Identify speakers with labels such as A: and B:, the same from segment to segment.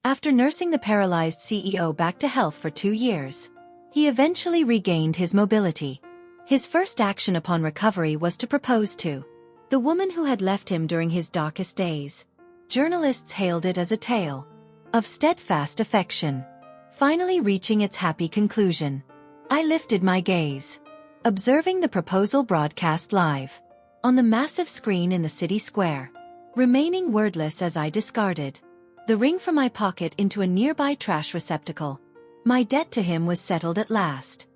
A: After nursing the paralyzed CEO back to health for 2 years, he eventually regained his mobility. His first action upon recovery was to propose to the woman who had left him during his darkest days. Journalists hailed it as a tale of steadfast affection, finally reaching its happy conclusion. I lifted my gaze, observing the proposal broadcast live on the massive screen in the city square, remaining wordless as I discarded the ring from my pocket into a nearby trash receptacle. My debt to him was settled at last.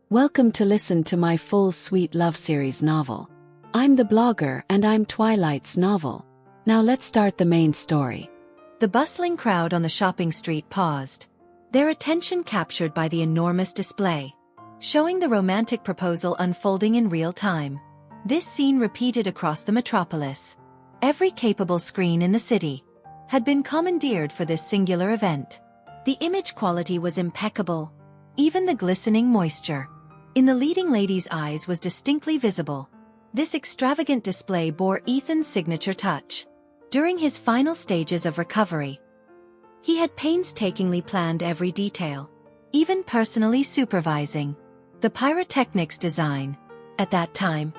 B: Welcome to listen to my full sweet love series novel. I'm the blogger and I'm Twilight's novel. Now let's start the main story.
A: The bustling crowd on the shopping street paused, their attention captured by the enormous display, showing the romantic proposal unfolding in real time. This scene repeated across the metropolis. Every capable screen in the city had been commandeered for this singular event. The image quality was impeccable. Even the glistening moisture in the leading lady's eyes was distinctly visible. This extravagant display bore Ethan's signature touch. During his final stages of recovery, he had painstakingly planned every detail, even personally supervising the pyrotechnics design. At that time,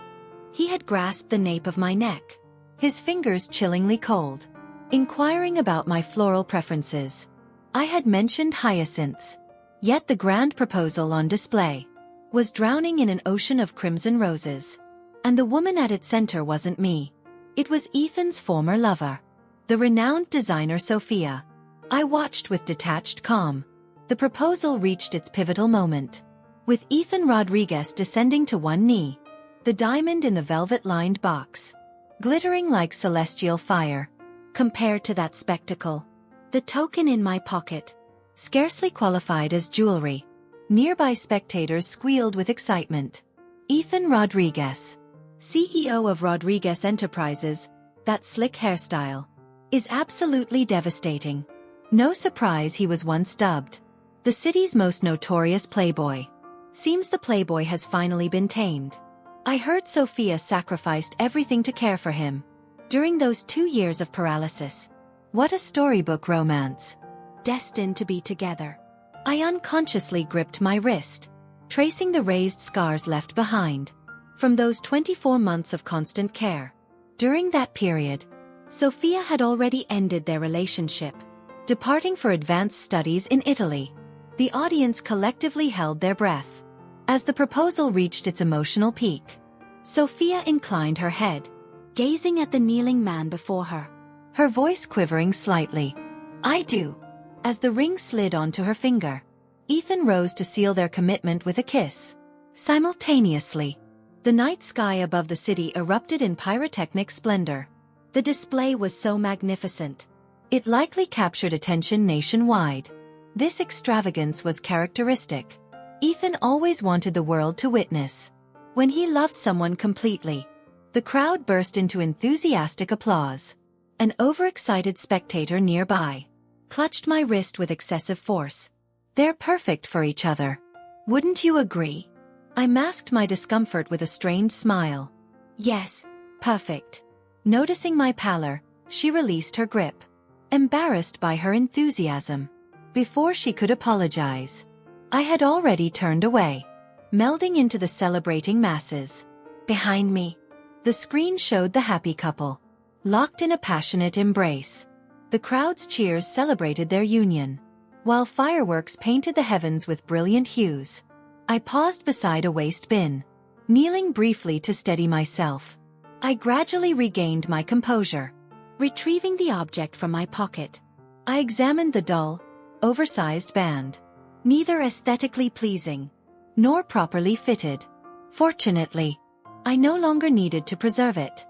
A: he had grasped the nape of my neck, his fingers chillingly cold, inquiring about my floral preferences. I had mentioned hyacinths, yet the grand proposal on display was drowning in an ocean of crimson roses. And the woman at its center wasn't me. It was Ethan's former lover, the renowned designer Sophia. I watched with detached calm. The proposal reached its pivotal moment, with Ethan Rodriguez descending to one knee, the diamond in the velvet-lined box glittering like celestial fire. Compared to that spectacle, the token in my pocket scarcely qualified as jewelry. Nearby spectators squealed with excitement. Ethan Rodriguez, CEO of Rodriguez Enterprises, that slick hairstyle is absolutely devastating. No surprise he was once dubbed the city's most notorious playboy. Seems the playboy has finally been tamed. I heard Sophia sacrificed everything to care for him during those 2 years of paralysis. What a storybook romance. Destined to be together. I unconsciously gripped my wrist, tracing the raised scars left behind from those 24 months of constant care. During that period, Sophia had already ended their relationship, departing for advanced studies in Italy. The audience collectively held their breath as the proposal reached its emotional peak. Sophia inclined her head, gazing at the kneeling man before her, her voice quivering slightly. "I do." As the ring slid onto her finger, Ethan rose to seal their commitment with a kiss. Simultaneously, the night sky above the city erupted in pyrotechnic splendor. The display was so magnificent, it likely captured attention nationwide. This extravagance was characteristic. Ethan always wanted the world to witness. When he loved someone completely, the crowd burst into enthusiastic applause. An overexcited spectator nearby clutched my wrist with excessive force. "They're perfect for each other. Wouldn't you agree?" I masked my discomfort with a strained smile. "Yes, perfect." Noticing my pallor, she released her grip, embarrassed by her enthusiasm. Before she could apologize, I had already turned away, melding into the celebrating masses. Behind me, the screen showed the happy couple, locked in a passionate embrace. The crowd's cheers celebrated their union, while fireworks painted the heavens with brilliant hues. I paused beside a waste bin, kneeling briefly to steady myself. I gradually regained my composure. Retrieving the object from my pocket, I examined the dull, oversized band. Neither aesthetically pleasing, nor properly fitted. Fortunately, I no longer needed to preserve it.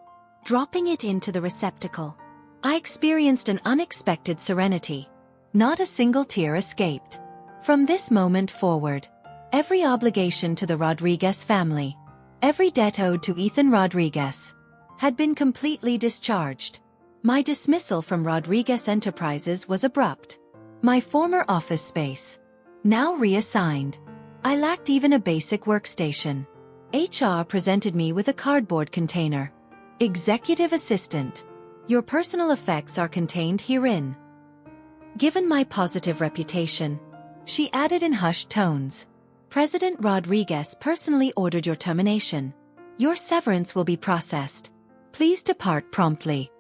A: Dropping it into the receptacle, I experienced an unexpected serenity. Not a single tear escaped. From this moment forward, every obligation to the Rodriguez family, every debt owed to Ethan Rodriguez, had been completely discharged. My dismissal from Rodriguez Enterprises was abrupt. My former office space, now reassigned. I lacked even a basic workstation. HR presented me with a cardboard container. "Executive Assistant. Your personal effects are contained herein." Given my positive reputation, she added in hushed tones, President Rodriguez personally ordered your termination. Your severance will be processed. Please depart promptly.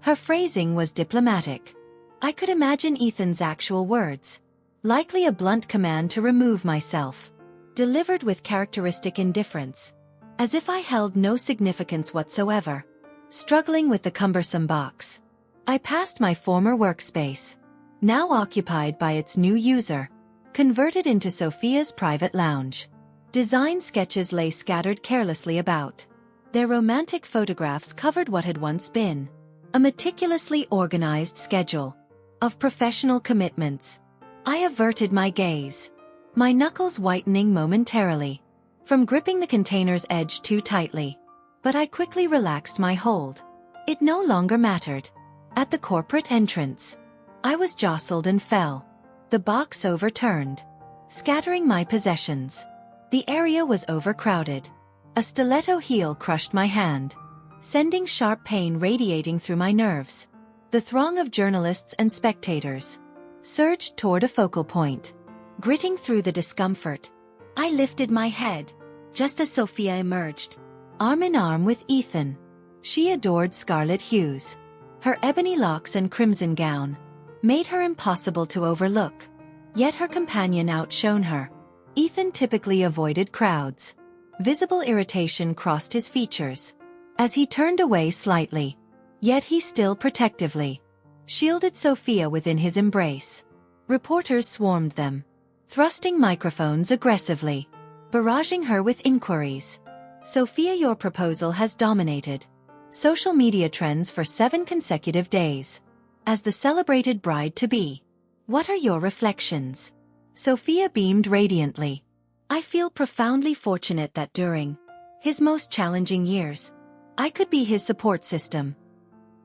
A: Her phrasing was diplomatic. I could imagine Ethan's actual words, likely a blunt command to remove myself, delivered with characteristic indifference, as if I held no significance whatsoever. Struggling with the cumbersome box, I passed my former workspace, now occupied by its new user, converted into Sophia's private lounge. Design sketches lay scattered carelessly about. Their romantic photographs covered what had once been a meticulously organized schedule of professional commitments. I averted my gaze, my knuckles whitening momentarily from gripping the container's edge too tightly. But I quickly relaxed my hold. It no longer mattered. At the corporate entrance, I was jostled and fell. The box overturned, scattering my possessions. The area was overcrowded. A stiletto heel crushed my hand, sending sharp pain radiating through my nerves. The throng of journalists and spectators surged toward a focal point. Gritting through the discomfort, I lifted my head, just as Sophia emerged, arm in arm with Ethan. She adored scarlet hues. Her ebony locks and crimson gown made her impossible to overlook. Yet her companion outshone her. Ethan typically avoided crowds. Visible irritation crossed his features as he turned away slightly. Yet he still protectively shielded Sophia within his embrace. Reporters swarmed them, thrusting microphones aggressively, barraging her with inquiries. Sophia, your proposal has dominated social media trends for 7 consecutive days. As the celebrated bride-to-be, what are your reflections? Sophia beamed radiantly. I feel profoundly fortunate that during his most challenging years, I could be his support system.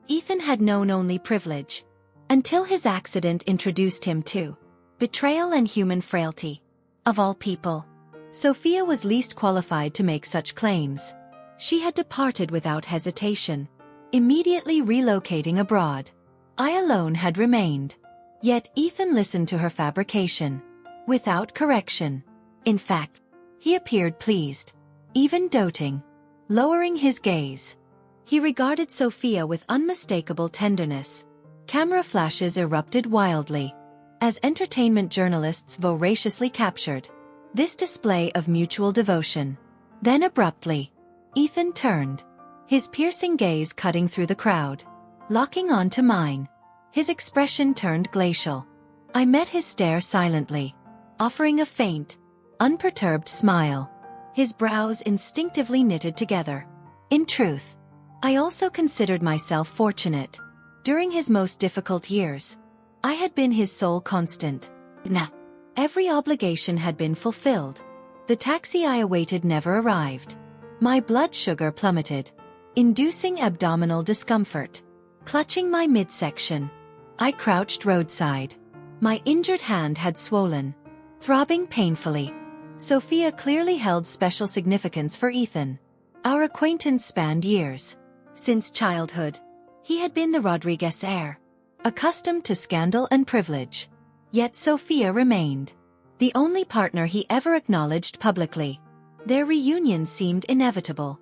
A: Ethan had known only privilege, until his accident introduced him to betrayal and human frailty. Of all people, Sophia was least qualified to make such claims. She had departed without hesitation, immediately relocating abroad. I alone had remained. Yet Ethan listened to her fabrication, without correction. In fact, he appeared pleased, even doting. Lowering his gaze, he regarded Sophia with unmistakable tenderness. Camera flashes erupted wildly, as entertainment journalists voraciously captured this display of mutual devotion. Then abruptly, Ethan turned, his piercing gaze cutting through the crowd, locking onto mine. His expression turned glacial. I met his stare silently, offering a faint, unperturbed smile. His brows instinctively knitted together. In truth, I also considered myself fortunate. During his most difficult years, I had been his sole constant. Now, every obligation had been fulfilled. The taxi I awaited never arrived. My blood sugar plummeted, inducing abdominal discomfort. Clutching my midsection, I crouched roadside. My injured hand had swollen, throbbing painfully. Sophia clearly held special significance for Ethan. Our acquaintance spanned years. Since childhood, he had been the Rodriguez heir, accustomed to scandal and privilege. Yet Sophia remained the only partner he ever acknowledged publicly. Their reunion seemed inevitable.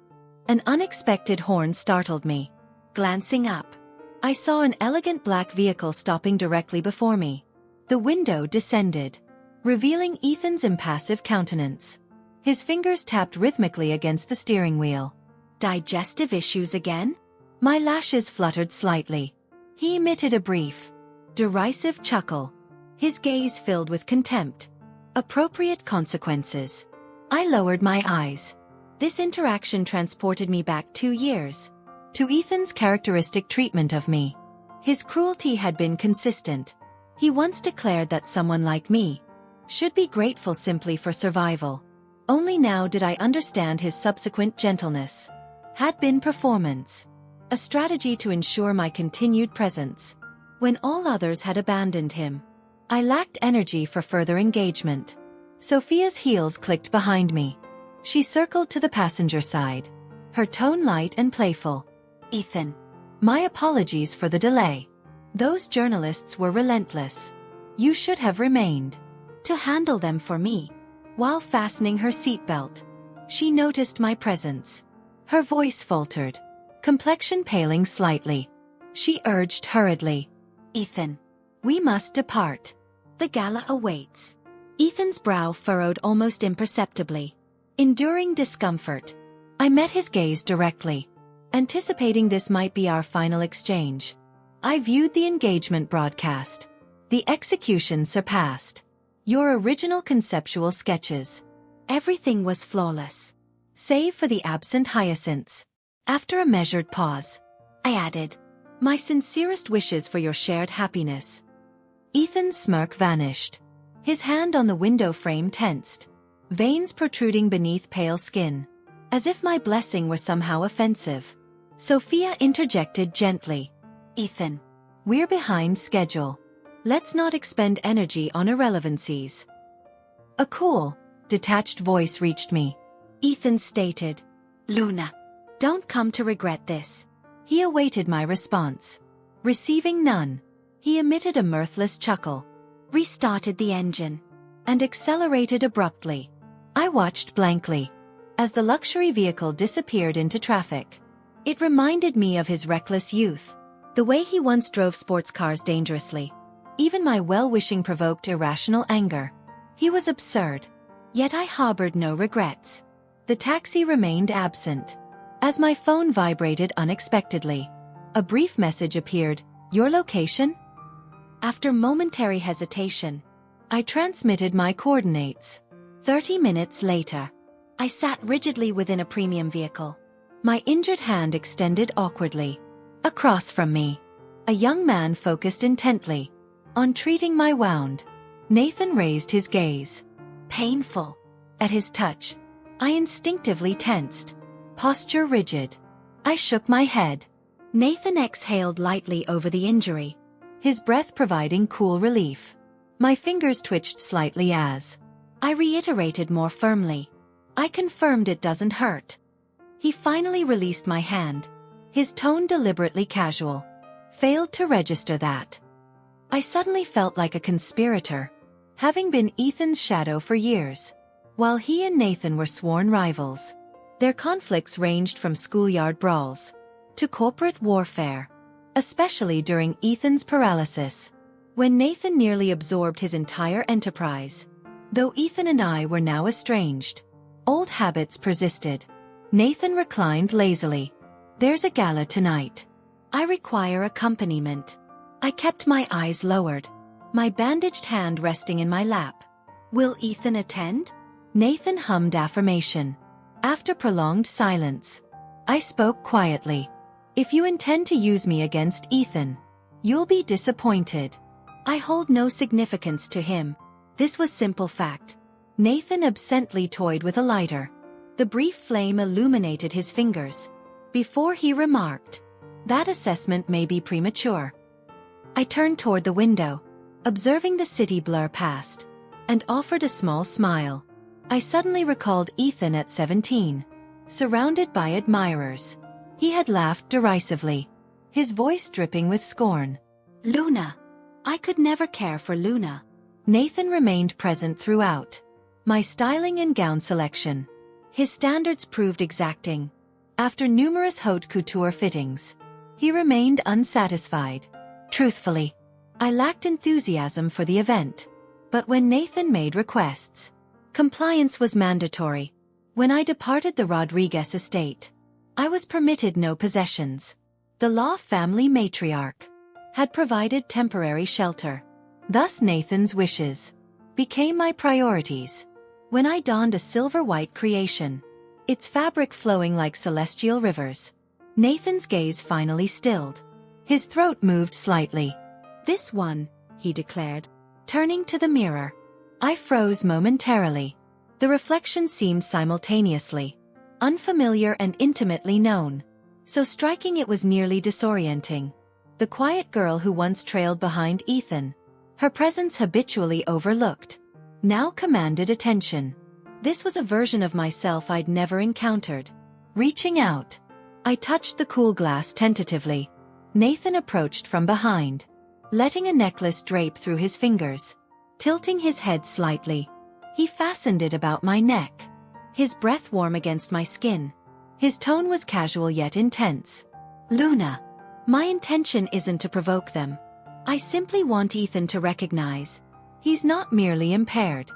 A: An unexpected horn startled me. Glancing up, I saw an elegant black vehicle stopping directly before me. The window descended, revealing Ethan's impassive countenance. His fingers tapped rhythmically against the steering wheel. Digestive issues again? My lashes fluttered slightly. He emitted a brief, derisive chuckle, his gaze filled with contempt. Appropriate consequences. I lowered my eyes. This interaction transported me back 2 years, to Ethan's characteristic treatment of me. His cruelty had been consistent. He once declared that someone like me should be grateful simply for survival. Only now did I understand his subsequent gentleness had been performance, a strategy to ensure my continued presence. When all others had abandoned him, I lacked energy for further engagement. Sophia's heels clicked behind me. She circled to the passenger side, her tone light and playful. Ethan, my apologies for the delay. Those journalists were relentless. You should have remained to handle them for me. While fastening her seatbelt, she noticed my presence. Her voice faltered, complexion paling slightly. She urged hurriedly, "Ethan, we must depart. The gala awaits." Ethan's brow furrowed almost imperceptibly. Enduring discomfort, I met his gaze directly, anticipating this might be our final exchange. I viewed the engagement broadcast. The execution surpassed your original conceptual sketches. Everything was flawless, save for the absent hyacinths. After a measured pause, I added, "My sincerest wishes for your shared happiness." Ethan's smirk vanished. His hand on the window frame tensed, veins protruding beneath pale skin, as if my blessing were somehow offensive. Sophia interjected gently, "Ethan, we're behind schedule. Let's not expend energy on irrelevancies." A cool, detached voice reached me. Ethan stated, "Luna, don't come to regret this." He awaited my response. Receiving none, he emitted a mirthless chuckle, restarted the engine, and accelerated abruptly. I watched blankly as the luxury vehicle disappeared into traffic. It reminded me of his reckless youth, the way he once drove sports cars dangerously. Even my well-wishing provoked irrational anger. He was absurd, yet I harbored no regrets. The taxi remained absent. As my phone vibrated unexpectedly, a brief message appeared, "Your location?" After momentary hesitation, I transmitted my coordinates. 30 minutes later, I sat rigidly within a premium vehicle, my injured hand extended awkwardly. Across from me, a young man focused intently on treating my wound. Nathan raised his gaze, painful at his touch. I instinctively tensed, posture rigid. I shook my head. Nathan exhaled lightly over the injury, his breath providing cool relief. My fingers twitched slightly as I reiterated more firmly, "I confirmed it doesn't hurt." He finally released my hand, his tone deliberately casual. Failed to register that. I suddenly felt like a conspirator, having been Ethan's shadow for years. While he and Nathan were sworn rivals, their conflicts ranged from schoolyard brawls to corporate warfare, especially during Ethan's paralysis, when Nathan nearly absorbed his entire enterprise. Though Ethan and I were now estranged, old habits persisted. Nathan reclined lazily. "There's a gala tonight. I require accompaniment." I kept my eyes lowered, my bandaged hand resting in my lap. "Will Ethan attend?" Nathan hummed affirmation. After prolonged silence, I spoke quietly. "If you intend to use me against Ethan, you'll be disappointed. I hold no significance to him." This was simple fact. Nathan absently toyed with a lighter. The brief flame illuminated his fingers before he remarked, "That assessment may be premature." I turned toward the window, observing the city blur past, and offered a small smile. I suddenly recalled Ethan at 17, surrounded by admirers. He had laughed derisively, his voice dripping with scorn. "Luna. I could never care for Luna." Nathan remained present throughout my styling and gown selection. His standards proved exacting. After numerous haute couture fittings, he remained unsatisfied. Truthfully, I lacked enthusiasm for the event. But when Nathan made requests, compliance was mandatory. When I departed the Rodriguez estate, I was permitted no possessions. The Law family matriarch had provided temporary shelter. Thus Nathan's wishes became my priorities. When I donned a silver-white creation, its fabric flowing like celestial rivers, Nathan's gaze finally stilled. His throat moved slightly. "This one," he declared, turning to the mirror. I froze momentarily. The reflection seemed simultaneously unfamiliar and intimately known, so striking it was nearly disorienting. The quiet girl who once trailed behind Ethan, her presence habitually overlooked, now commanded attention. This was a version of myself I'd never encountered. Reaching out, I touched the cool glass tentatively. Nathan approached from behind, letting a necklace drape through his fingers. Tilting his head slightly, he fastened it about my neck. His breath warm against my skin. His tone was casual yet intense. "Luna, my intention isn't to provoke them. I simply want Ethan to recognize. He's not merely impaired.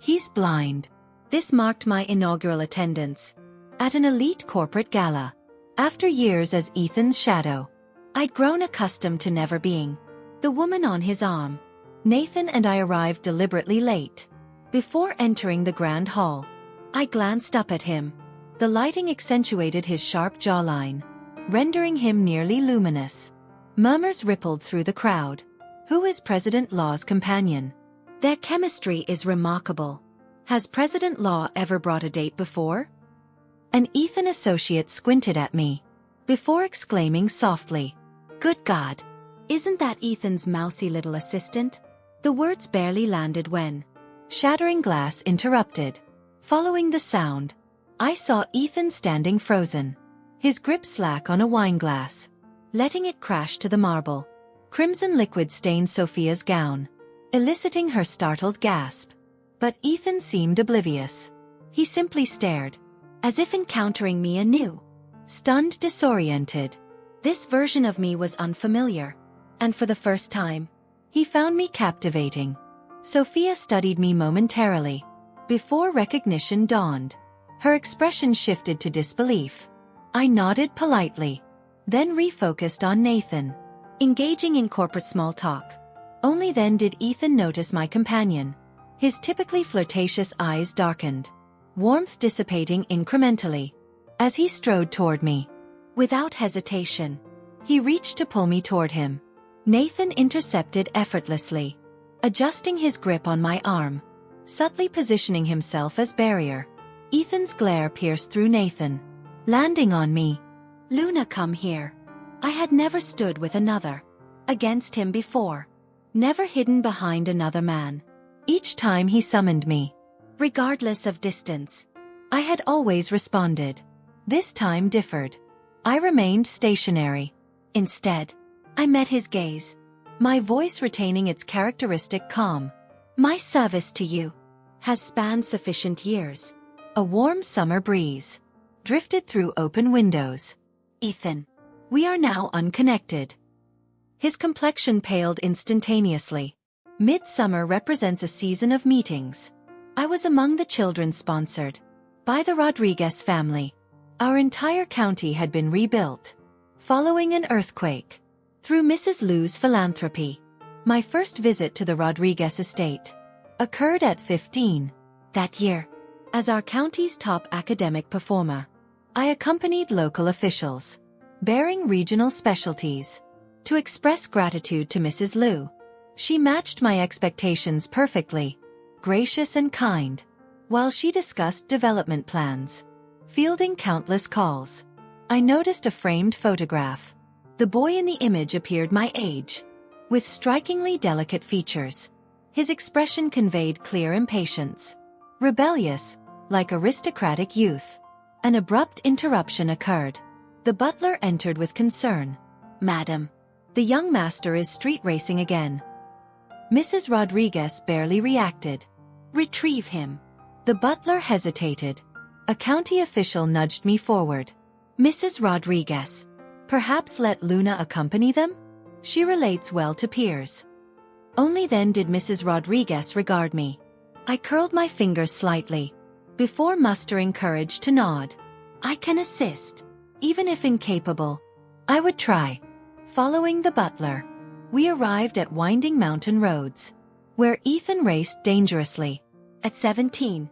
A: He's blind." This marked my inaugural attendance at an elite corporate gala. After years as Ethan's shadow, I'd grown accustomed to never being the woman on his arm. Nathan and I arrived deliberately late. Before entering the grand hall, I glanced up at him. The lighting accentuated his sharp jawline, rendering him nearly luminous. Murmurs rippled through the crowd. Who is President Law's companion? Their chemistry is remarkable. Has President Law ever brought a date before? An Ethan associate squinted at me, before exclaiming softly, "Good God! Isn't that Ethan's mousy little assistant?" The words barely landed when shattering glass interrupted. Following the sound, I saw Ethan standing frozen, his grip slack on a wine glass, letting it crash to the marble. Crimson liquid stained Sophia's gown, eliciting her startled gasp. But Ethan seemed oblivious. He simply stared, as if encountering me anew. Stunned, disoriented. This version of me was unfamiliar, and for the first time, he found me captivating. Sophia studied me momentarily, before recognition dawned. Her expression shifted to disbelief. I nodded politely, then refocused on Nathan, engaging in corporate small talk. Only then did Ethan notice my companion. His typically flirtatious eyes darkened, warmth dissipating incrementally. As he strode toward me, without hesitation, he reached to pull me toward him. Nathan intercepted effortlessly, adjusting his grip on my arm, subtly positioning himself as barrier. Ethan's glare pierced through Nathan, landing on me. "Luna, come here." I had never stood with another against him before, never hidden behind another man. Each time he summoned me, regardless of distance, I had always responded. This time differed. I remained stationary. Instead, I met his gaze, my voice retaining its characteristic calm. "My service to you has spanned sufficient years." A warm summer breeze drifted through open windows. "Ethan, we are now unconnected." His complexion paled instantaneously. Midsummer represents a season of meetings. I was among the children sponsored by the Rodriguez family. Our entire county had been rebuilt following an earthquake. Through Mrs. Liu's philanthropy, my first visit to the Rodriguez estate occurred at 15. That year, as our county's top academic performer, I accompanied local officials, bearing regional specialties, to express gratitude to Mrs. Liu. She matched my expectations perfectly, gracious and kind, while she discussed development plans. Fielding countless calls, I noticed a framed photograph. The boy in the image appeared my age, with strikingly delicate features. His expression conveyed clear impatience. Rebellious, like aristocratic youth. An abrupt interruption occurred. The butler entered with concern. "Madam, the young master is street racing again." Mrs. Rodriguez barely reacted. "Retrieve him." The butler hesitated. A county official nudged me forward. "Mrs. Rodriguez, perhaps let Luna accompany them? She relates well to peers." Only then did Mrs. Rodriguez regard me. I curled my fingers slightly, before mustering courage to nod. "I can assist. Even if incapable, I would try." Following the butler, we arrived at winding mountain roads, where Ethan raced dangerously. At 17,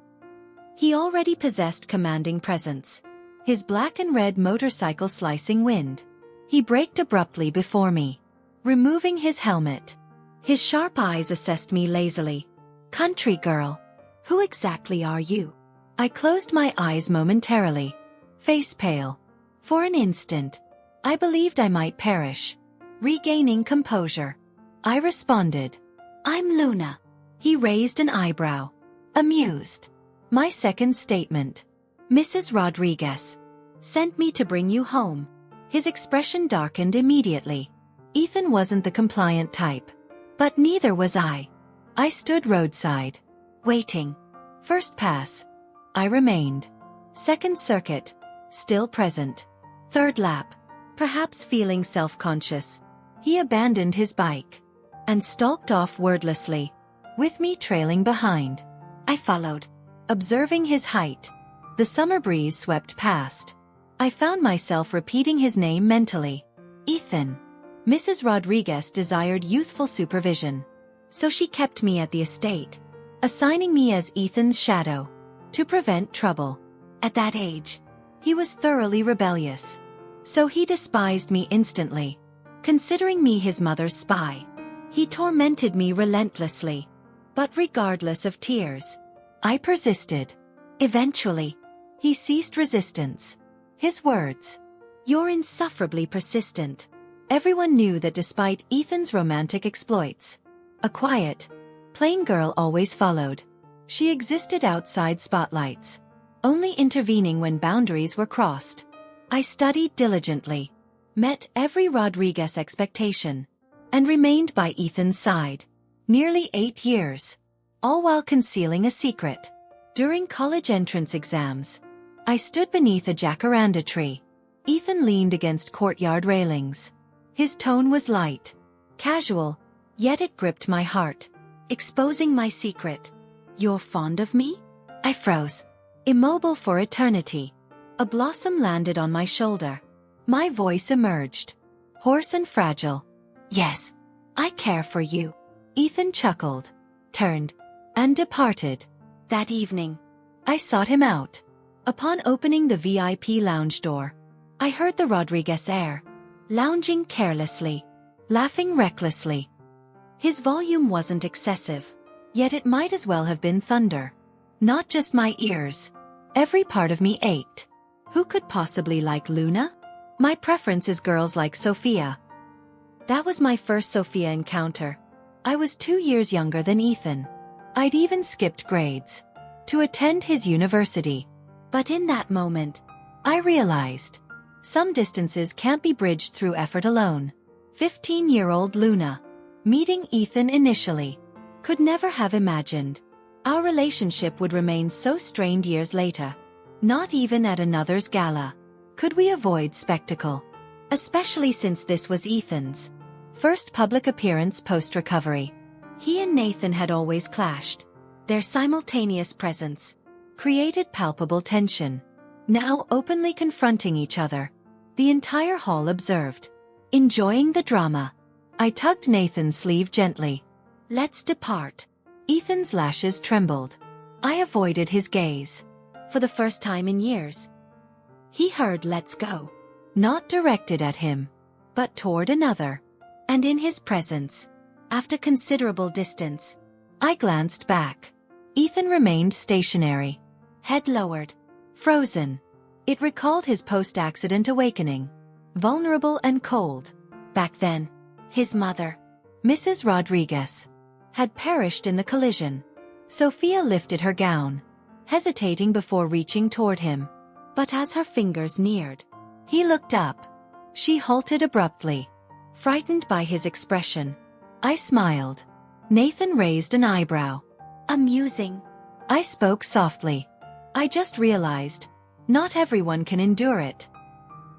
A: he already possessed commanding presence, his black and red motorcycle slicing wind. He braked abruptly before me, removing his helmet. His sharp eyes assessed me lazily. "Country girl, who exactly are you?" I closed my eyes momentarily, face pale. For an instant, I believed I might perish. Regaining composure, I responded, "I'm Luna." He raised an eyebrow, amused. My second statement, "Mrs. Rodriguez sent me to bring you home." His expression darkened immediately. Ethan wasn't the compliant type. But neither was I. I stood roadside, waiting. First pass. I remained. Second circuit. Still present. Third lap. Perhaps feeling self-conscious. He abandoned his bike and stalked off wordlessly, with me trailing behind. I followed, observing his height. The summer breeze swept past. I found myself repeating his name mentally. Ethan. Mrs. Rodriguez desired youthful supervision, so she kept me at the estate, assigning me as Ethan's shadow, to prevent trouble. At that age, he was thoroughly rebellious, so he despised me instantly, considering me his mother's spy. He tormented me relentlessly, but regardless of tears, I persisted. Eventually, he ceased resistance. His words, "You're insufferably persistent." Everyone knew that despite Ethan's romantic exploits, a quiet, plain girl always followed. She existed outside spotlights, only intervening when boundaries were crossed. I studied diligently, met every Rodriguez expectation, and remained by Ethan's side. Nearly 8 years, all while concealing a secret. During college entrance exams, I stood beneath a jacaranda tree. Ethan leaned against courtyard railings. His tone was light, casual, yet it gripped my heart, exposing my secret. "You're fond of me?" I froze, immobile for eternity. A blossom landed on my shoulder. My voice emerged, hoarse and fragile. "Yes, I care for you." Ethan chuckled, turned, and departed. That evening, I sought him out. Upon opening the VIP lounge door, I heard the Rodriguez air, lounging carelessly, laughing recklessly. His volume wasn't excessive, yet it might as well have been thunder. Not just my ears. Every part of me ached. Who could possibly like Luna? My preference is girls like Sophia. That was my first Sophia encounter. I was 2 years younger than Ethan. I'd even skipped grades to attend his university. But in that moment, I realized some distances can't be bridged through effort alone. 15-year-old Luna, meeting Ethan initially, could never have imagined our relationship would remain so strained years later. Not even at another's gala could we avoid spectacle, especially since this was Ethan's first public appearance post-recovery. He and Nathan had always clashed. Their simultaneous presence created palpable tension. Now openly confronting each other, the entire hall observed. Enjoying the drama, I tugged Nathan's sleeve gently. "Let's depart." Ethan's lashes trembled. I avoided his gaze. For the first time in years, he heard "let's go," not directed at him, but toward another. And in his presence, after considerable distance, I glanced back. Ethan remained stationary, head lowered, frozen. It recalled his post-accident awakening, vulnerable and cold. Back then, his mother, Mrs. Rodriguez, had perished in the collision. Sophia lifted her gown, hesitating before reaching toward him. But as her fingers neared, he looked up. She halted abruptly, frightened by his expression. I smiled. Nathan raised an eyebrow. "Amusing." I spoke softly. "I just realized, not everyone can endure it."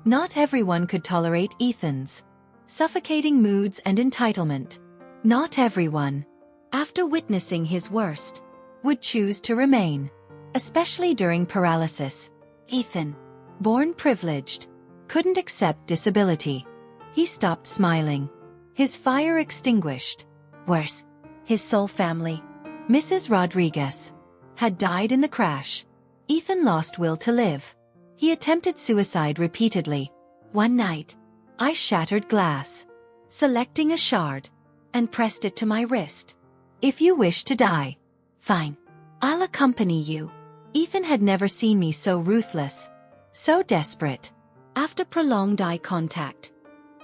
A: Not everyone could tolerate Ethan's suffocating moods and entitlement. Not everyone, after witnessing his worst, would choose to remain, especially during paralysis. Ethan, born privileged, couldn't accept disability. He stopped smiling, his fire extinguished. Worse, his sole family, Mrs. Rodriguez, had died in the crash. Ethan lost will to live. He attempted suicide repeatedly. One night, I shattered glass, selecting a shard, and pressed it to my wrist. "If you wish to die, fine. I'll accompany you." Ethan had never seen me so ruthless, so desperate. After prolonged eye contact,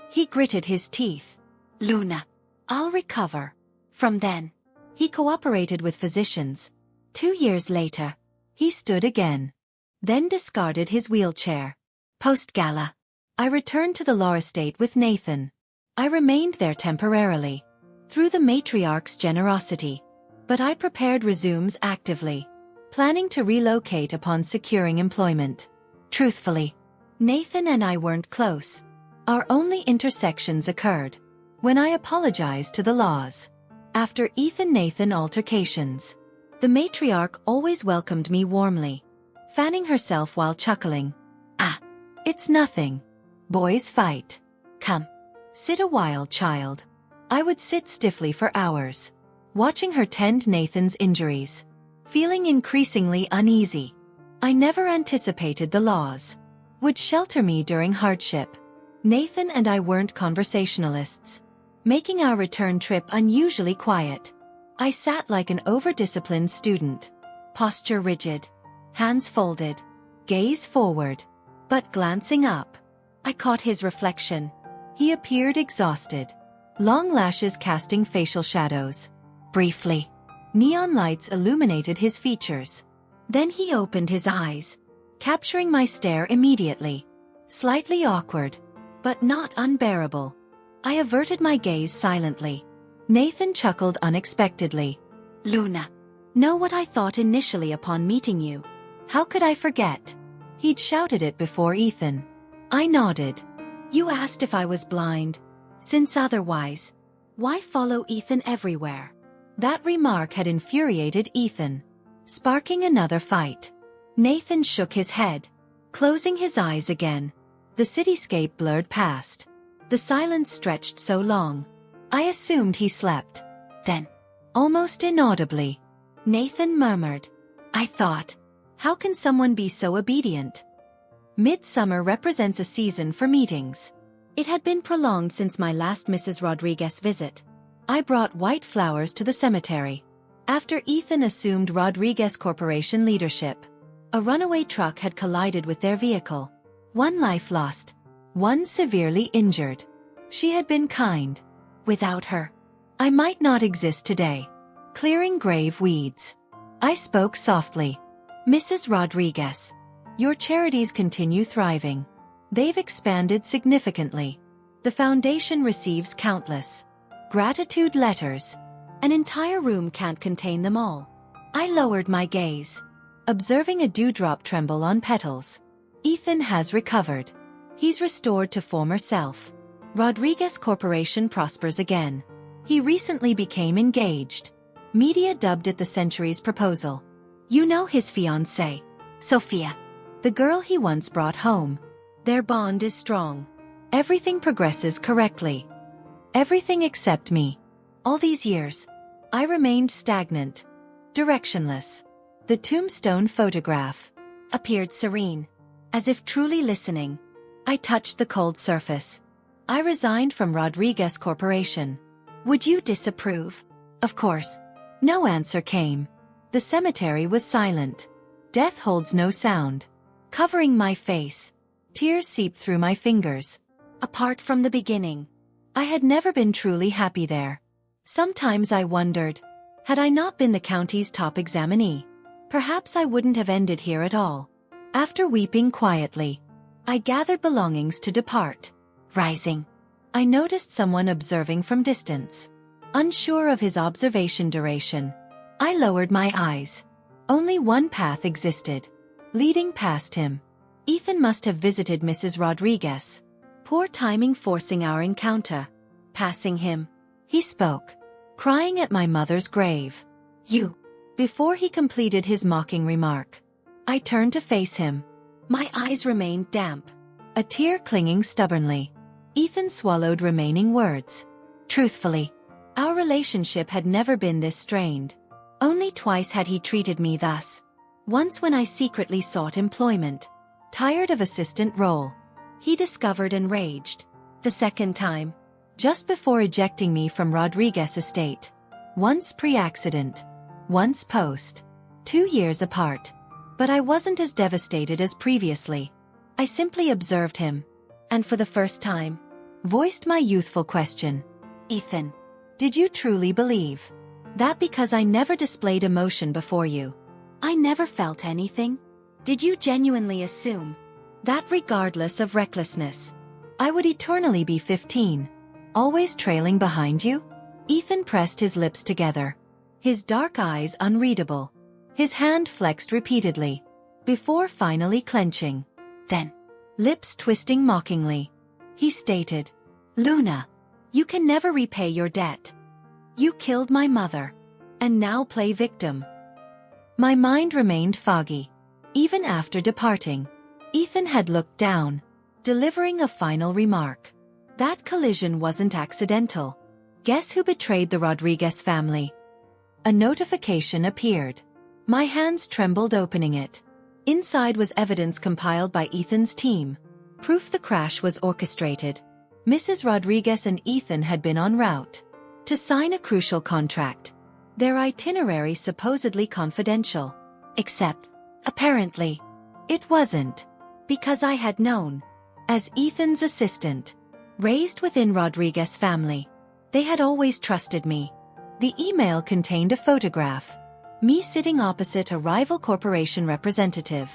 A: he gritted his teeth. "Luna, I'll recover." From then, he cooperated with physicians. 2 years later, he stood again, then discarded his wheelchair. Post-gala, I returned to the law estate with Nathan. I remained there temporarily, through the matriarch's generosity. But I prepared resumes actively, planning to relocate upon securing employment. Truthfully, Nathan and I weren't close. Our only intersections occurred when I apologized to the laws. After Nathan altercations, the matriarch always welcomed me warmly, fanning herself while chuckling. "Ah, it's nothing. Boys fight. Come, sit a while, child." I would sit stiffly for hours, watching her tend Nathan's injuries, feeling increasingly uneasy. I never anticipated the laws would shelter me during hardship. Nathan and I weren't conversationalists, making our return trip unusually quiet. I sat like an over-disciplined student, posture rigid, hands folded, gaze forward. But glancing up, I caught his reflection. He appeared exhausted, long lashes casting facial shadows. Briefly, neon lights illuminated his features. Then he opened his eyes, capturing my stare immediately. Slightly awkward, but not unbearable. I averted my gaze silently. Nathan chuckled unexpectedly. "Luna, know what I thought initially upon meeting you? How could I forget?" He'd shouted it before Ethan. I nodded. "You asked if I was blind. Since otherwise, why follow Ethan everywhere?" That remark had infuriated Ethan, sparking another fight. Nathan shook his head, closing his eyes again. The cityscape blurred past. The silence stretched so long, I assumed he slept. Then, almost inaudibly, Nathan murmured, "I thought, how can someone be so obedient?" Midsummer represents a season for meetings. It had been prolonged since my last Mrs. Rodriguez visit. I brought white flowers to the cemetery. After Ethan assumed Rodriguez Corporation leadership, a runaway truck had collided with their vehicle. One life lost, one severely injured. She had been kind. Without her, I might not exist today. Clearing grave weeds, I spoke softly. "Mrs. Rodriguez, your charities continue thriving. They've expanded significantly. The foundation receives countless gratitude letters. An entire room can't contain them all." I lowered my gaze, observing a dewdrop tremble on petals. Ethan has recovered. He's restored to former self. Rodriguez Corporation prospers again. He recently became engaged. Media dubbed it the century's proposal. You know his fiancée, Sophia, the girl he once brought home. Their bond is strong. Everything progresses correctly. Everything except me. All these years, I remained stagnant, directionless. The tombstone photograph appeared serene, as if truly listening. I touched the cold surface. I resigned from Rodriguez Corporation. Would you disapprove? Of course. No answer came. The cemetery was silent. Death holds no sound. Covering my face, tears seeped through my fingers. Apart from the beginning, I had never been truly happy there. Sometimes I wondered, had I not been the county's top examinee, perhaps I wouldn't have ended here at all. After weeping quietly, I gathered belongings to depart. Rising, I noticed someone observing from distance. Unsure of his observation duration, I lowered my eyes. Only one path existed, leading past him. Ethan must have visited Mrs. Rodriguez. Poor timing forcing our encounter. Passing him, he spoke, crying at my mother's grave. "You." Before he completed his mocking remark, I turned to face him. My eyes remained damp, a tear clinging stubbornly. Ethan swallowed remaining words. Truthfully, our relationship had never been this strained. Only twice had he treated me thus. Once when I secretly sought employment, tired of assistant role. He discovered and raged. The second time, just before ejecting me from Rodriguez estate. Once pre-accident, once post. 2 years apart. But I wasn't as devastated as previously. I simply observed him, and for the first time, voiced my youthful question. "Ethan, did you truly believe that because I never displayed emotion before you, I never felt anything? Did you genuinely assume that regardless of recklessness, I would eternally be 15, always trailing behind you?" Ethan pressed his lips together, his dark eyes unreadable. His hand flexed repeatedly, before finally clenching. Then, lips twisting mockingly, he stated, "Luna, you can never repay your debt. You killed my mother, and now play victim." My mind remained foggy. Even after departing, Ethan had looked down, delivering a final remark. That collision wasn't accidental. Guess who betrayed the Rodriguez family? A notification appeared. My hands trembled opening it. Inside was evidence compiled by Ethan's team. Proof the crash was orchestrated. Mrs. Rodriguez and Ethan had been en route to sign a crucial contract. Their itinerary supposedly confidential. Except, apparently, it wasn't. Because I had known. As Ethan's assistant, raised within Rodriguez family, they had always trusted me. The email contained a photograph. Me sitting opposite a rival corporation representative.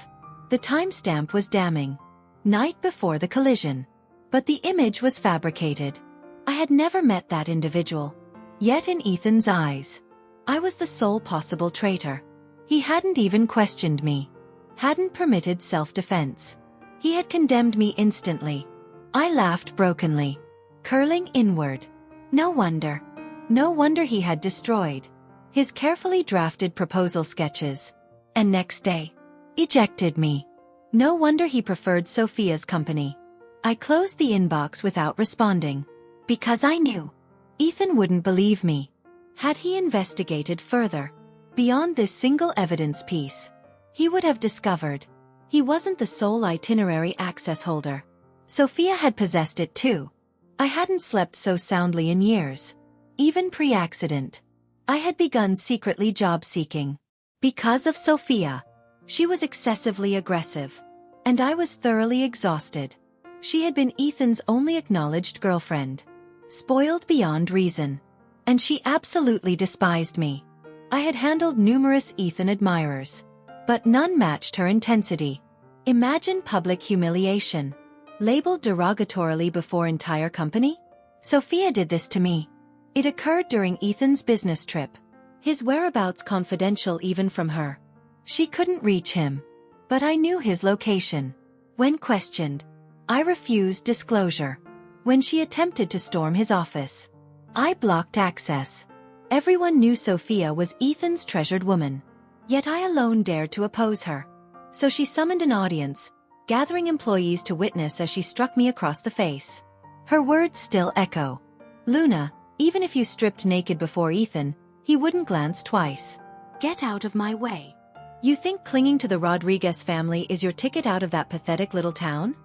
A: The timestamp was damning. Night before the collision. But the image was fabricated. I had never met that individual. Yet in Ethan's eyes, I was the sole possible traitor. He hadn't even questioned me. Hadn't permitted self-defense. He had condemned me instantly. I laughed brokenly, curling inward. No wonder. No wonder he had destroyed his carefully drafted proposal sketches. And next day, ejected me. No wonder he preferred Sophia's company. I closed the inbox without responding. Because I knew Ethan wouldn't believe me. Had he investigated further, beyond this single evidence piece, he would have discovered he wasn't the sole itinerary access holder. Sophia had possessed it too. I hadn't slept so soundly in years. Even pre-accident, I had begun secretly job-seeking. Because of Sophia, she was excessively aggressive, and I was thoroughly exhausted. She had been Ethan's only acknowledged girlfriend, spoiled beyond reason, and she absolutely despised me. I had handled numerous Ethan admirers, but none matched her intensity. Imagine public humiliation, labeled derogatorily before entire company? Sophia did this to me. It occurred during Ethan's business trip. His whereabouts confidential even from her. She couldn't reach him. But I knew his location. When questioned, I refused disclosure. When she attempted to storm his office, I blocked access. Everyone knew Sophia was Ethan's treasured woman. Yet I alone dared to oppose her. So she summoned an audience, gathering employees to witness as she struck me across the face. Her words still echo. "Luna, even if you stripped naked before Ethan, he wouldn't glance twice. Get out of my way. You think clinging to the Rodriguez family is your ticket out of that pathetic little town?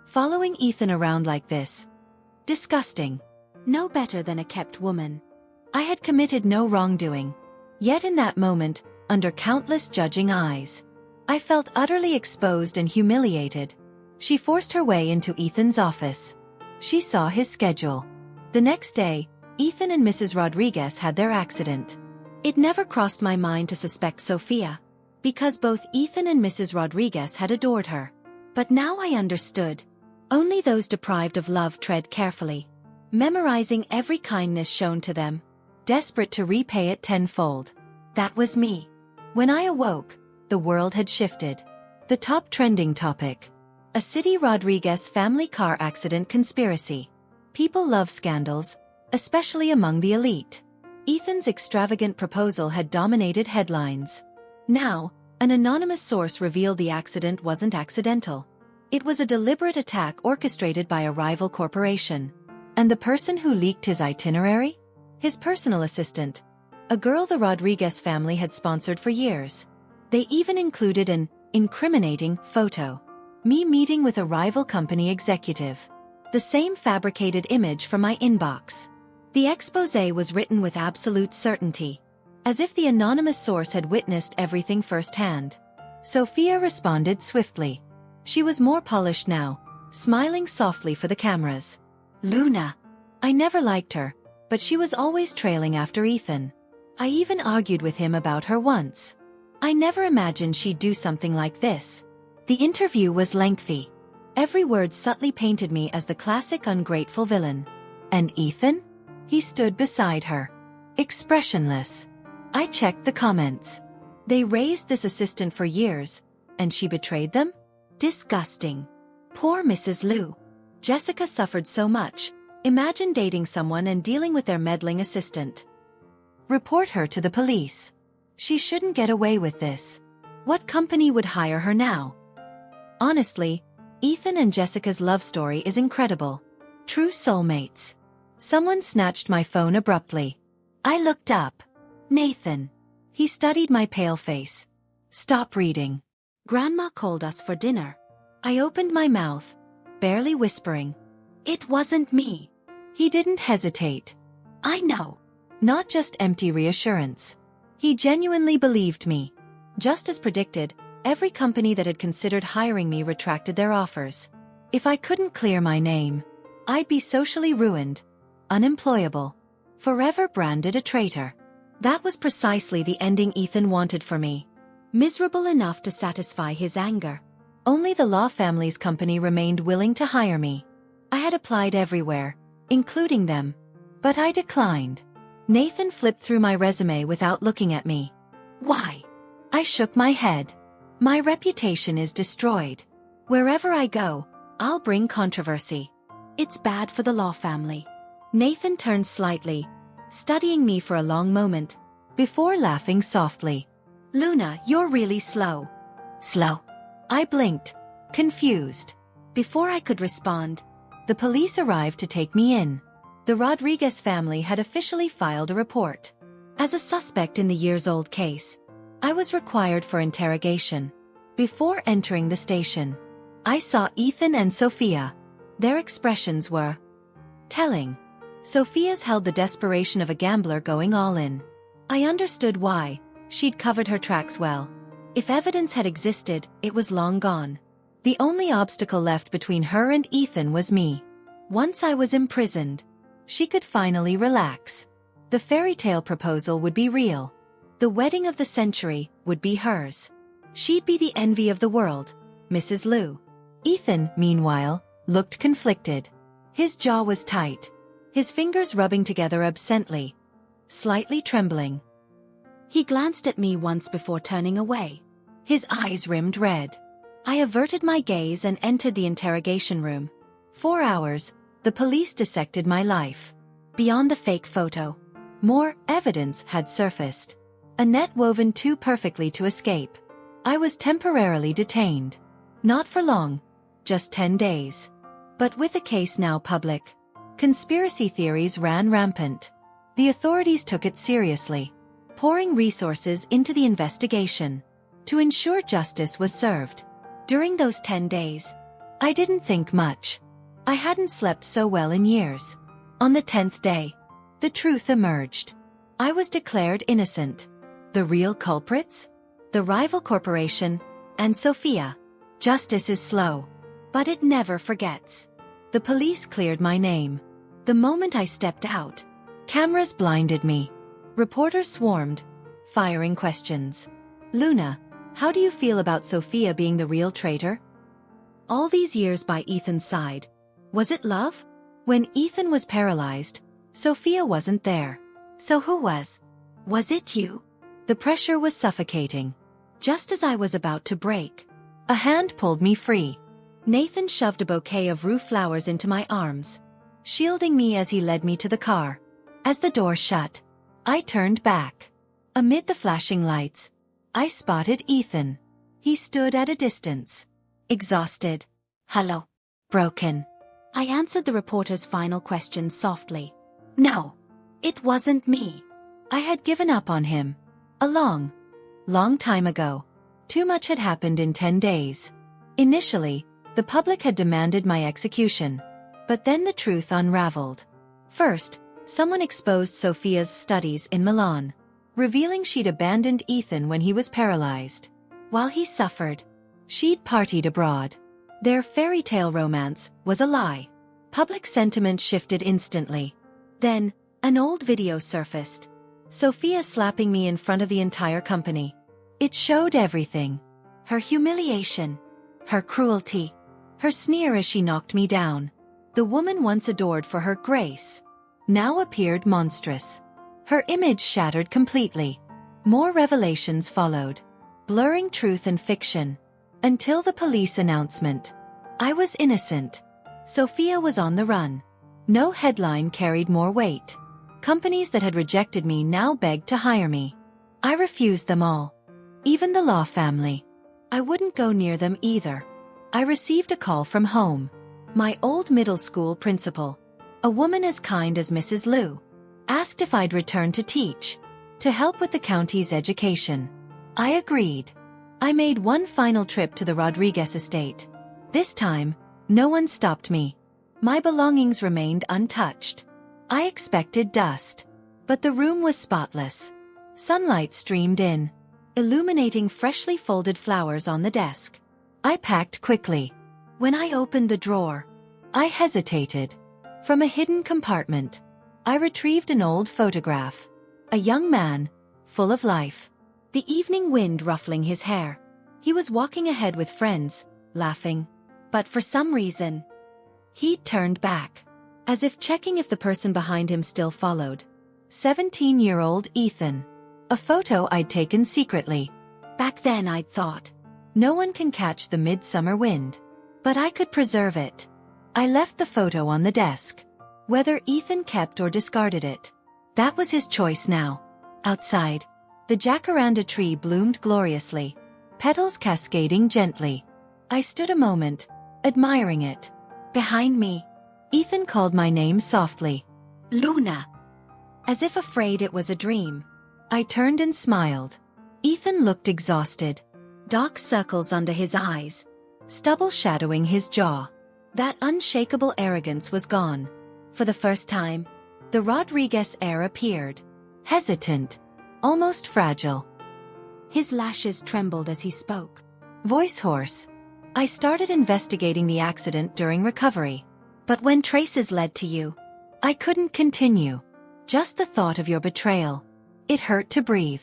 A: Following Ethan around like this. Disgusting. No better than a kept woman. I had committed no wrongdoing. Yet in that moment, under countless judging eyes, I felt utterly exposed and humiliated. She forced her way into Ethan's office. She saw his schedule. The next day, Ethan and Mrs. Rodriguez had their accident. It never crossed my mind to suspect Sophia, because both Ethan and Mrs. Rodriguez had adored her. But now I understood. Only those deprived of love tread carefully, memorizing every kindness shown to them, desperate to repay it tenfold. That was me. When I awoke, the world had shifted. The top trending topic: a City Rodriguez family car accident conspiracy. People love scandals, especially among the elite. Ethan's extravagant proposal had dominated headlines. Now, an anonymous source revealed the accident wasn't accidental. It was a deliberate attack orchestrated by a rival corporation. And the person who leaked his itinerary? His personal assistant, a girl the Rodriguez family had sponsored for years. They even included an incriminating photo. Me meeting with a rival company executive. The same fabricated image from my inbox. The exposé was written with absolute certainty, as if the anonymous source had witnessed everything firsthand. Sophia responded swiftly. She was more polished now, smiling softly for the cameras. "Luna. I never liked her, but she was always trailing after Ethan. I even argued with him about her once. I never imagined she'd do something like this." The interview was lengthy. Every word subtly painted me as the classic ungrateful villain. And Ethan? He stood beside her, expressionless. I checked the comments. They raised this assistant for years, and she betrayed them? Disgusting. Poor Mrs. Liu. Jessica suffered so much. Imagine dating someone and dealing with their meddling assistant. Report her to the police. She shouldn't get away with this. What company would hire her now? Honestly, Ethan and Jessica's love story is incredible. True soulmates. Someone snatched my phone abruptly. I looked up. Nathan. He studied my pale face. Stop reading. Grandma called us for dinner. I opened my mouth, barely whispering. It wasn't me. He didn't hesitate. I know. Not just empty reassurance. He genuinely believed me. Just as predicted, every company that had considered hiring me retracted their offers. If I couldn't clear my name, I'd be socially ruined, unemployable, forever branded a traitor. That was precisely the ending Ethan wanted for me. Miserable enough to satisfy his anger. Only the Law family's company remained willing to hire me. I had applied everywhere, including them, but I declined. Nathan flipped through my resume without looking at me. Why? I shook my head. My reputation is destroyed. Wherever I go, I'll bring controversy. It's bad for the Law family. Nathan turned slightly, studying me for a long moment, before laughing softly. Luna, you're really slow. Slow? I blinked, confused. Before I could respond, the police arrived to take me in. The Rodriguez family had officially filed a report. As a suspect in the years-old case, I was required for interrogation. Before entering the station, I saw Ethan and Sophia. Their expressions were telling. Sophia's held the desperation of a gambler going all in. I understood why. She'd covered her tracks well. If evidence had existed, it was long gone. The only obstacle left between her and Ethan was me. Once I was imprisoned, she could finally relax. The fairy tale proposal would be real. The wedding of the century would be hers. She'd be the envy of the world, Mrs. Liu. Ethan, meanwhile, looked conflicted. His jaw was tight, his fingers rubbing together absently, slightly trembling. He glanced at me once before turning away. His eyes rimmed red. I averted my gaze and entered the interrogation room. 4 hours, the police dissected my life. Beyond the fake photo, more evidence had surfaced. A net woven too perfectly to escape. I was temporarily detained. Not for long, just 10 days. But with the case now public, conspiracy theories ran rampant. The authorities took it seriously, pouring resources into the investigation to ensure justice was served. During those 10 days, I didn't think much. I hadn't slept so well in years. On the 10th day, the truth emerged. I was declared innocent. The real culprits? The rival corporation, and Sophia. Justice is slow, but it never forgets. The police cleared my name. The moment I stepped out, cameras blinded me. Reporters swarmed, firing questions. Luna, how do you feel about Sophia being the real traitor? All these years by Ethan's side. Was it love? When Ethan was paralyzed, Sophia wasn't there. So who was? Was it you? The pressure was suffocating. Just as I was about to break, a hand pulled me free. Nathan shoved a bouquet of rue flowers into my arms, shielding me as he led me to the car. As the door shut, I turned back. Amid the flashing lights, I spotted Ethan. He stood at a distance, exhausted. Hello. Broken. I answered the reporter's final question softly. No, it wasn't me. I had given up on him. A long time ago. Too much had happened in 10 days. Initially, the public had demanded my execution. But then the truth unraveled. First, someone exposed Sophia's studies in Milan, revealing she'd abandoned Ethan when he was paralyzed. While he suffered, she'd partied abroad. Their fairy tale romance was a lie. Public sentiment shifted instantly. Then, an old video surfaced. Sophia slapping me in front of the entire company. It showed everything. Her humiliation, her cruelty, her sneer as she knocked me down. The woman once adored for her grace, now appeared monstrous. Her image shattered completely. More revelations followed, blurring truth and fiction. Until the police announcement. I was innocent. Sophia was on the run. No headline carried more weight. Companies that had rejected me now begged to hire me. I refused them all. Even the law family. I wouldn't go near them either. I received a call from home. My old middle school principal, a woman as kind as Mrs. Liu, asked if I'd return to teach, to help with the county's education. I agreed. I made one final trip to the Rodriguez estate. This time, no one stopped me. My belongings remained untouched. I expected dust, but the room was spotless. Sunlight streamed in, illuminating freshly folded flowers on the desk. I packed quickly. When I opened the drawer, I hesitated. From a hidden compartment, I retrieved an old photograph. A young man, full of life. The evening wind ruffling his hair. He was walking ahead with friends, laughing. But for some reason, he turned back, as if checking if the person behind him still followed. 17-year-old Ethan. A photo I'd taken secretly. Back then I'd thought, no one can catch the midsummer wind. But I could preserve it. I left the photo on the desk. Whether Ethan kept or discarded it, that was his choice now. Outside, the jacaranda tree bloomed gloriously, petals cascading gently. I stood a moment, admiring it. Behind me, Ethan called my name softly. Luna. As if afraid it was a dream. I turned and smiled. Ethan looked exhausted. Dark circles under his eyes, stubble shadowing his jaw. That unshakable arrogance was gone. For the first time, the Rodriguez heir appeared. Hesitant, almost fragile. His lashes trembled as he spoke. Voice hoarse. I started investigating the accident during recovery. But when traces led to you, I couldn't continue. Just the thought of your betrayal. It hurt to breathe.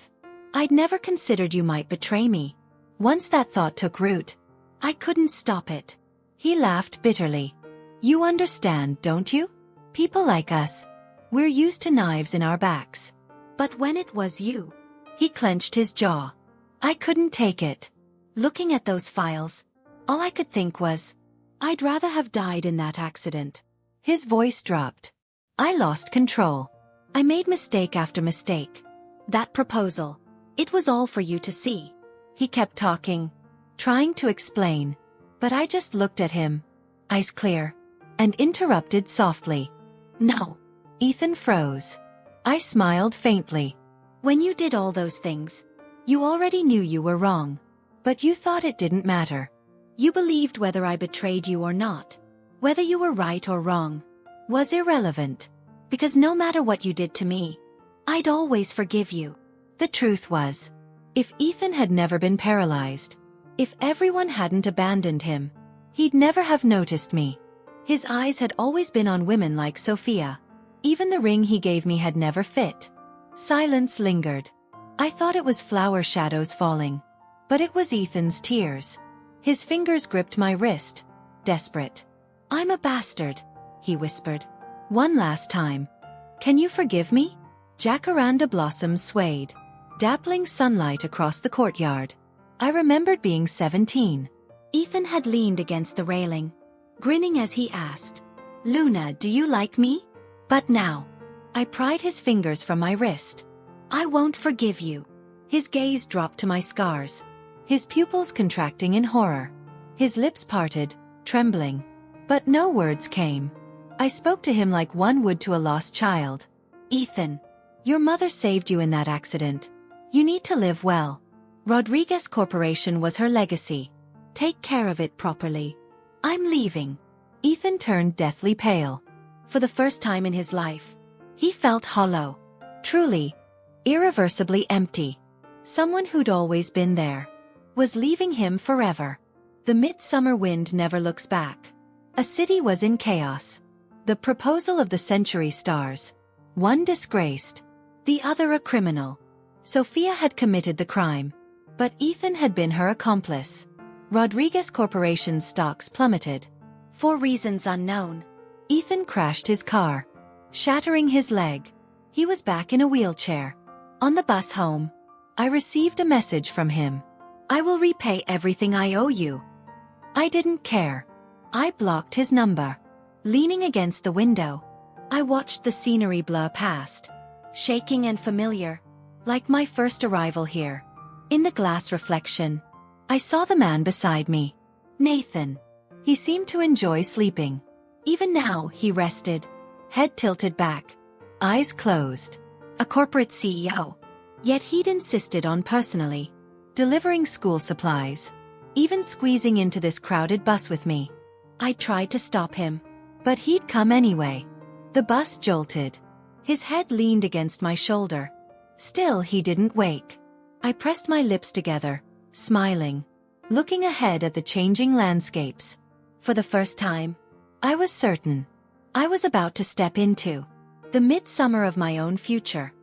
A: I'd never considered you might betray me. Once that thought took root, I couldn't stop it. He laughed bitterly. You understand, don't you? People like us, we're used to knives in our backs. But when it was you, he clenched his jaw. I couldn't take it. Looking at those files, all I could think was, I'd rather have died in that accident. His voice dropped. I lost control. I made mistake after mistake. That proposal, it was all for you to see. He kept talking, trying to explain, but I just looked at him, eyes clear, and interrupted softly. No. Ethan froze. I smiled faintly. When you did all those things, you already knew you were wrong. But you thought it didn't matter. You believed whether I betrayed you or not, whether you were right or wrong, was irrelevant. Because no matter what you did to me, I'd always forgive you. The truth was, if Ethan had never been paralyzed, if everyone hadn't abandoned him, he'd never have noticed me. His eyes had always been on women like Sophia. Even the ring he gave me had never fit. Silence lingered. I thought it was flower shadows falling. But it was Ethan's tears. His fingers gripped my wrist, desperate. I'm a bastard, he whispered. One last time. Can you forgive me? Jacaranda blossoms swayed, dappling sunlight across the courtyard. I remembered being 17. Ethan had leaned against the railing, grinning as he asked, Luna, do you like me? But now, I pried his fingers from my wrist. I won't forgive you. His gaze dropped to my scars, his pupils contracting in horror. His lips parted, trembling. But no words came. I spoke to him like one would to a lost child. Ethan, your mother saved you in that accident. You need to live well. Rodriguez Corporation was her legacy. Take care of it properly. I'm leaving. Ethan turned deathly pale. For the first time in his life, he felt hollow. Truly, irreversibly empty. Someone who'd always been there was leaving him forever. The midsummer wind never looks back. A city was in chaos. The proposal of the century stars. One disgraced, the other a criminal. Sophia had committed the crime, but Ethan had been her accomplice. Rodriguez Corporation's stocks plummeted. For reasons unknown, Ethan crashed his car. shattering his leg. He was back in a wheelchair. On the bus home, I received a message from him. "I will repay everything I owe you." I didn't care. I blocked his number. Leaning against the window, I watched the scenery blur past, shaking and familiar, like my first arrival here. In the glass reflection, I saw the man beside me. Nathan. He seemed to enjoy sleeping. Even now he rested, head tilted back, eyes closed. A corporate CEO. Yet he'd insisted on personally delivering school supplies, even squeezing into this crowded bus with me. I tried to stop him, but he'd come anyway. The bus jolted. His head leaned against my shoulder. Still he didn't wake. I pressed my lips together, smiling, looking ahead at the changing landscapes. For the first time, I was certain I was about to step into the midsummer of my own future.